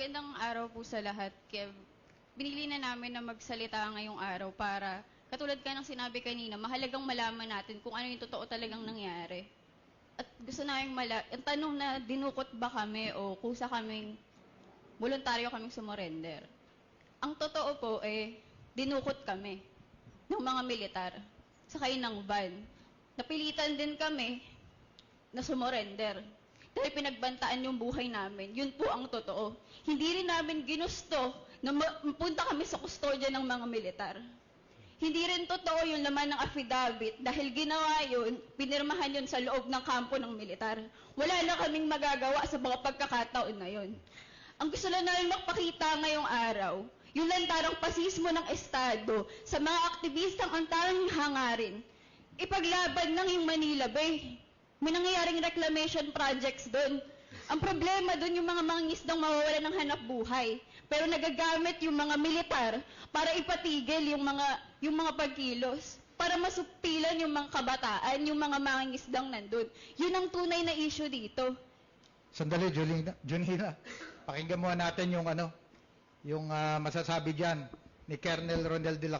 Magandang araw po sa lahat, Kev. Binili na namin na magsalita ngayong araw para, katulad ka ng sinabi kanina, mahalagang malaman natin kung ano yung totoo talagang nangyari. At gusto namin ang tanong na dinukot ba kami o kusa kaming, voluntaryo kaming sumurrender. Ang totoo po dinukot kami ng mga militar, sakay ng van. Napilitan din kami na sumurrender. Dahil pinagbantaan yung buhay namin. Yun po ang totoo. Hindi rin namin ginusto na mapunta kami sa kustodya ng mga militar. Hindi rin totoo yung laman ng affidavit dahil ginawa yun, pinirmahan yun sa loob ng kampo ng militar. Wala na kaming magagawa sa mga pagkakataon na yun. Ang gusto lang namin magpakita ngayong araw, yung lantarang pasismo ng Estado sa mga aktivistang ang tanging hangarin, ipaglaban ng yung Manila Bay. May nangyayaring reclamation projects doon. Ang problema doon yung mga mangingisdang mawawala ng hanap buhay. Pero nagagamit yung mga militar para ipatigil yung mga pagkilos. Para masupilan yung mga kabataan, yung mga mangingisdang nandun. Yun ang tunay na issue dito. Sandali, Junina. Pakinggan mo natin yung masasabi diyan ni Colonel Ronel de la Cruz.